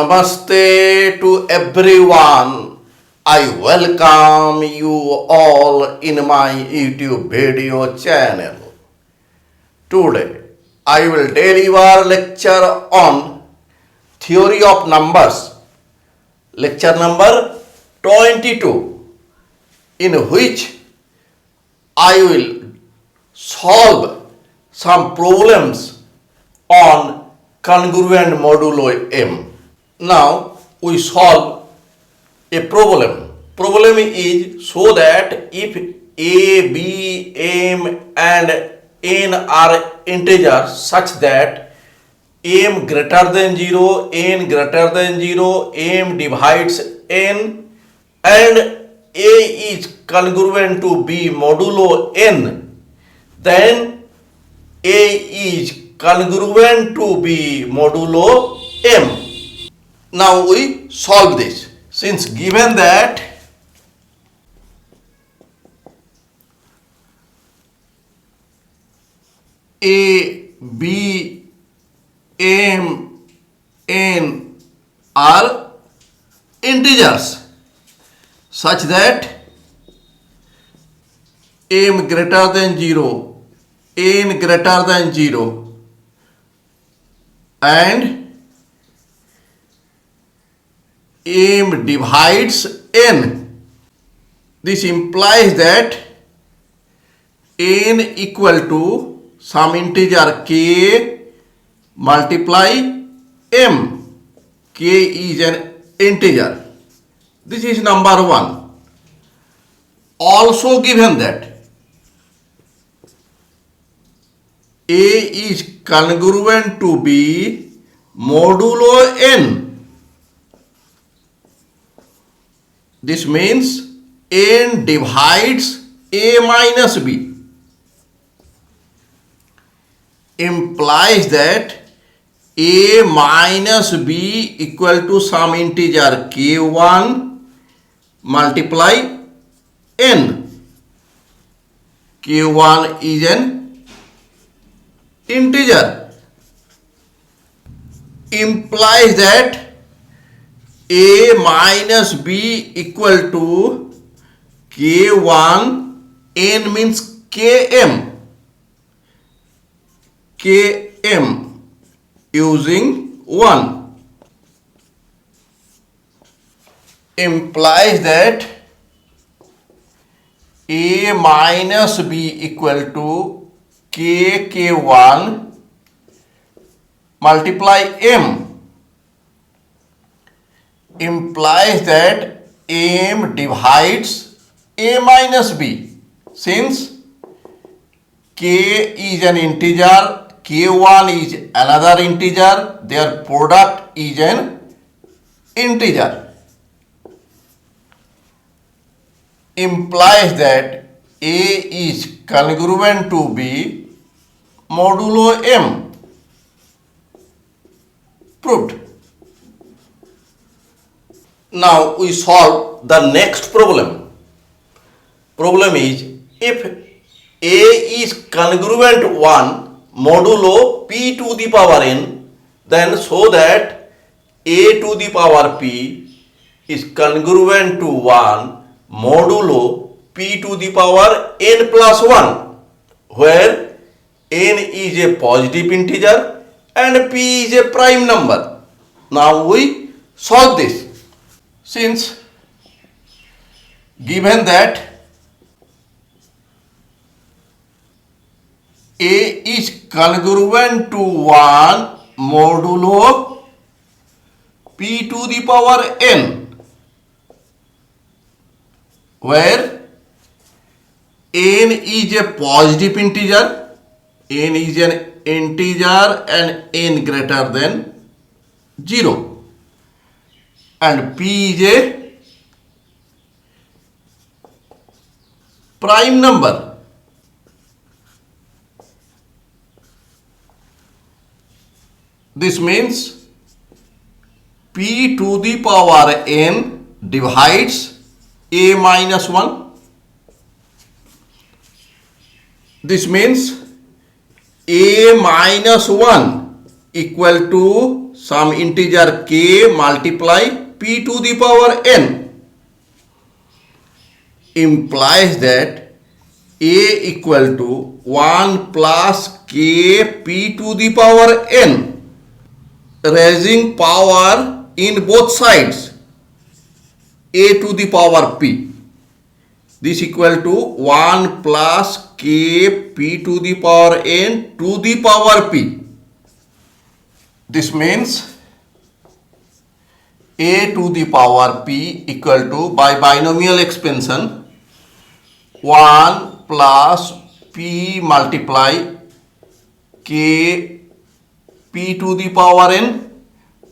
Namaste to everyone. I welcome you all in my YouTube video channel. Today I will deliver lecture on theory of numbers, lecture number 22, in which I will solve some problems on congruent modulo m. Now we solve a problem. Problem is so that if a, b, m and n are integers such that m greater than 0, n greater than 0, m divides n and a is congruent to b modulo n, then a is congruent to b modulo m. Now we solve this. Since given that a, b, m, n are integers such that m greater than 0, n greater than 0 and m divides n. This implies that n equal to some integer k multiply m. K is an integer. This is number 1. Also given that a is congruent to b modulo n. This means n divides a minus b, implies that a minus b equal to some integer k1 multiply n. k1 is an integer, implies that a minus b equal to k1, n means km, km using 1, implies that a minus b equal to k1 multiply m, implies that m divides a minus b. Since k is an integer, k1 is another integer, their product is an integer, implies that a is congruent to b modulo m. Proved. Now we solve the next problem. Problem is if a is congruent 1 modulo p to the power n, then so that a to the power p is congruent to 1 modulo p to the power n plus 1, where n is a positive integer and p is a prime number. Now we solve this. Since given that a is congruent to 1 modulo p to the power n, where n is a positive integer, n is an integer and n greater than 0. And p is a prime number. This means p to the power n divides a minus 1. This means a minus 1 equal to some integer k multiply p to the power n implies that a equal to 1 plus k p to the power n, raising power in both sides a to the power p. This equal to 1 plus k p to the power n to the power p. This means a to the power p equal to, by binomial expansion, 1 plus p multiply k p to the power n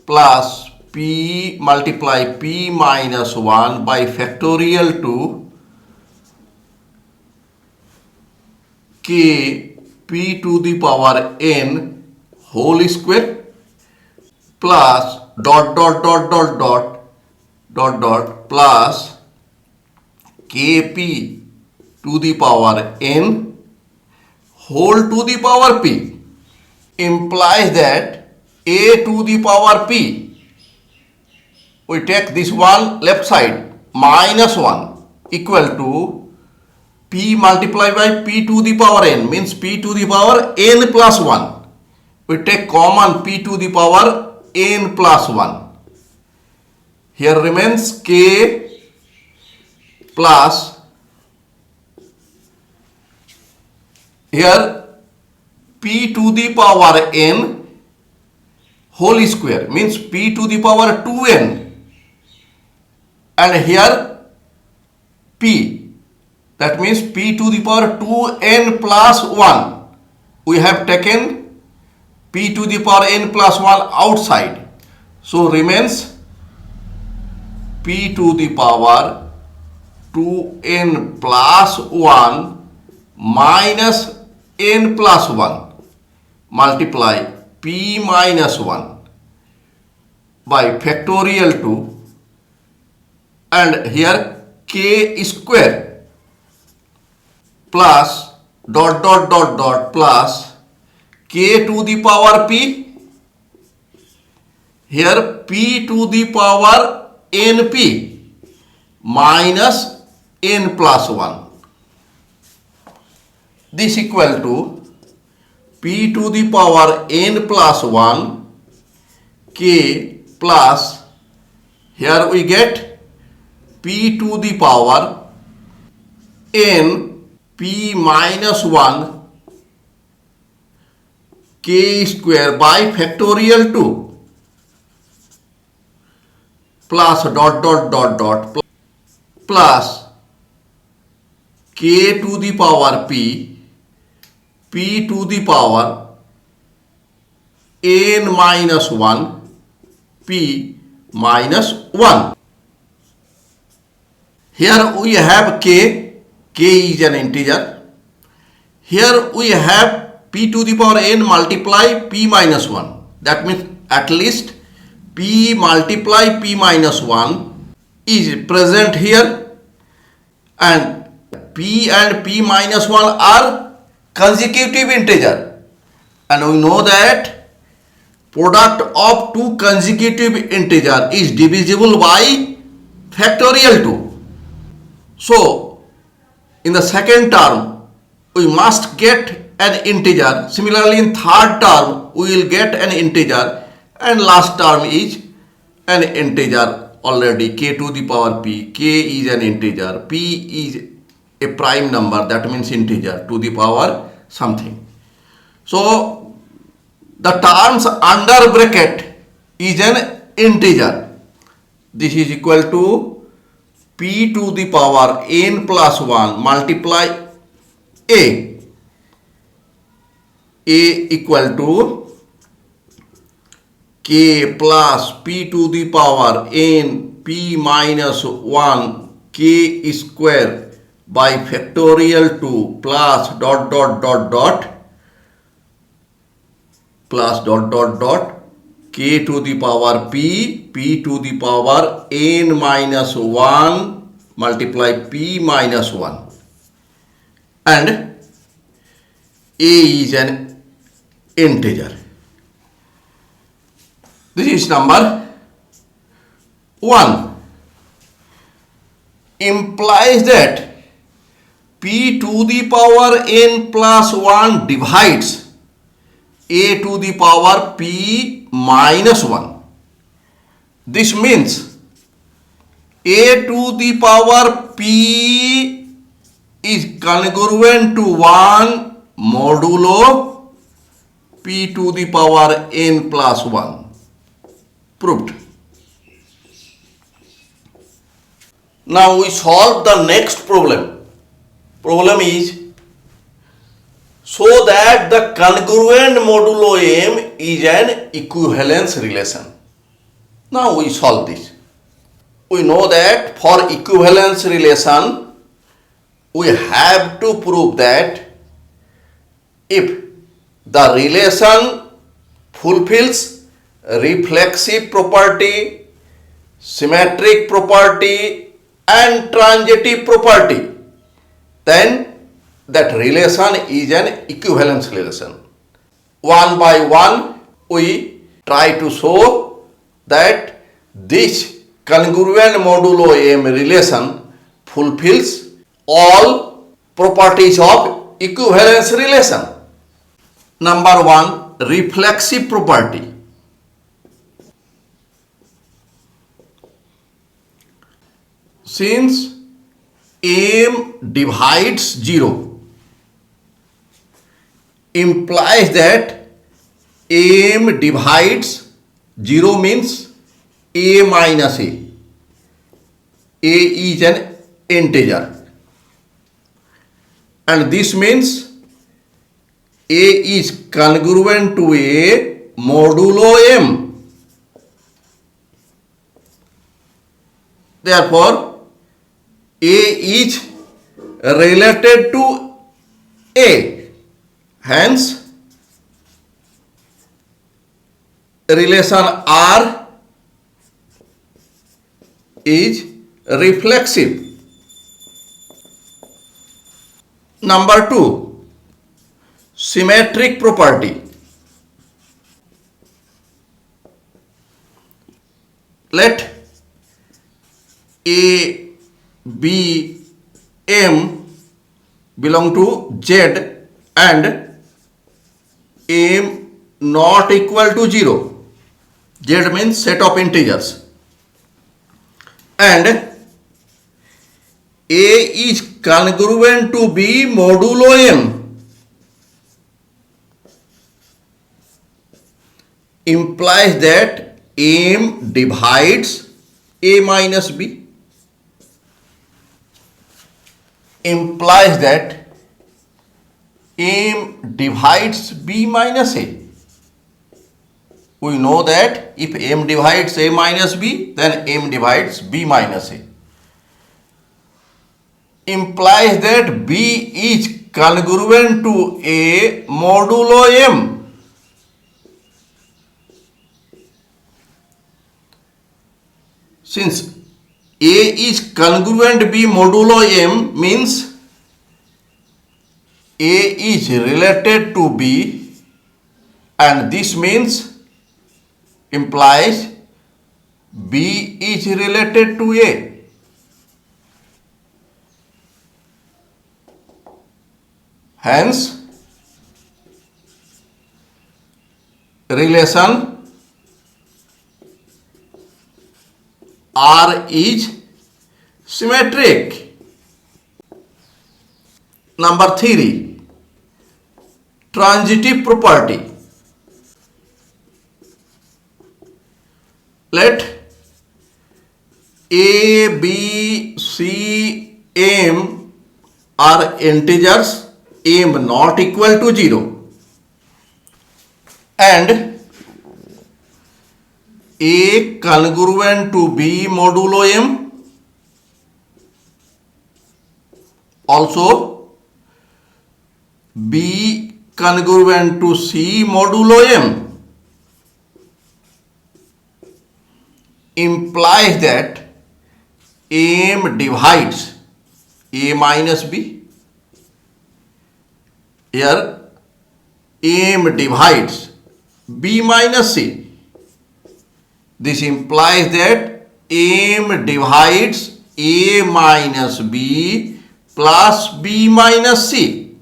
plus p multiply p minus 1 by factorial to k p to the power n whole square plus dot dot dot dot dot dot dot plus kp to the power n whole to the power p implies that a to the power p, we take this one left side, minus 1 equal to p multiplied by p to the power n, means p to the power n plus 1. We take common p to the power n plus 1. Here remains k plus, here p to the power n whole square, means p to the power 2n, and here p, that means p to the power 2n plus 1. We have taken p to the power n plus 1 outside, so remains p to the power 2n plus 1 minus n plus 1 multiply p minus 1 by factorial to, and here k square plus dot dot dot dot plus k to the power p, here p to the power np minus n plus 1. This equal to p to the power n plus 1 k plus, here we get p to the power n p minus 1 k square by factorial 2 plus dot dot dot dot plus k to the power p to the power n minus 1 p minus 1. Here we have k is an integer. Here we have p to the power n multiply p minus 1. That means at least p multiply p minus 1 is present here, and p minus 1 are consecutive integer, and we know that product of two consecutive integer is divisible by factorial 2. So in the second term we must get an integer, similarly in third term we will get an integer, and last term is an integer already, k to the power p. K is an integer, p is a prime number, that means integer to the power something. So the terms under bracket is an integer. This is equal to p to the power n plus 1 multiply a equal to k plus p to the power n p minus 1 k square by factorial 2 plus dot dot dot dot plus dot dot dot k to the power p to the power n minus 1 multiply p minus 1, and a is an integer. This is number 1. Implies that p to the power n plus 1 divides a to the power p minus 1. This means a to the power p is congruent to 1 modulo p to the power n plus 1. Proved. Now we solve the next problem. Problem is, so that the congruent modulo m is an equivalence relation. Now we solve this. We know that for equivalence relation, we have to prove that if the relation fulfills reflexive property, symmetric property and transitive property, then that relation is an equivalence relation. One by one, we try to show that this congruent modulo m relation fulfills all properties of equivalence relation. Number 1, reflexive property. Since m divides 0, implies that m divides 0 means a minus a. A is an integer. And this means a is congruent to a modulo m. Therefore, a is related to a. Hence, relation R is reflexive. Number 2, symmetric property. Let A, B, M belong to Z and M not equal to 0. Z means set of integers. And A is congruent to B modulo M. Implies that M divides A minus B. Implies that M divides B minus A. We know that if M divides A minus B, then M divides B minus A. Implies that B is congruent to A modulo M. Since A is congruent B modulo M means A is related to B, and this means implies B is related to A. Hence, relation R is symmetric. Number 3, transitive property. Let A, B, C, M are integers, M not equal to 0, and A congruent to B modulo M. Also, B congruent to C modulo M. Implies that M divides A minus B. Here, M divides B minus C. This implies that m divides a minus b plus b minus c.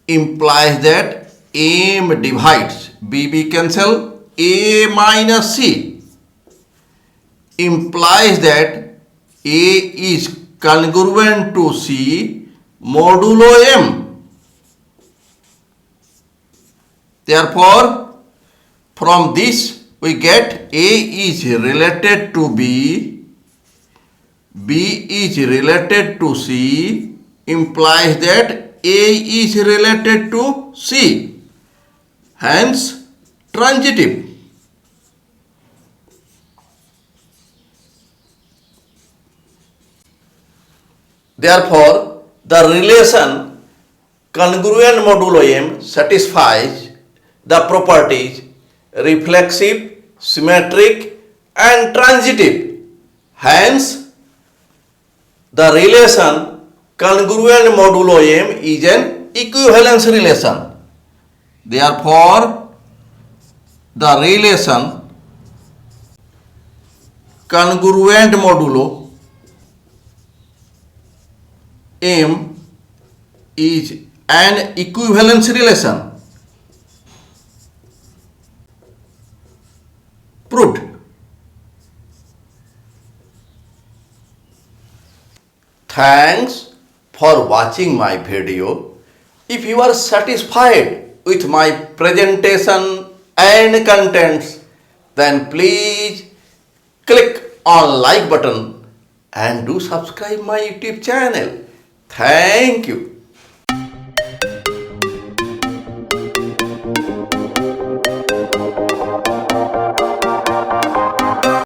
Implies that m divides b cancel a minus c. Implies that a is congruent to c modulo m. Therefore, from this we get a is related to b, b is related to c, implies that a is related to c, hence transitive. Therefore, the relation congruent modulo m satisfies the properties reflexive, symmetric and transitive. Hence, the relation congruent modulo m is an equivalence relation. Therefore, the relation congruent modulo m is an equivalence relation. Proved. Thanks for watching my video. If you are satisfied with my presentation and contents, then please click on like button and do subscribe my YouTube channel. Thank you.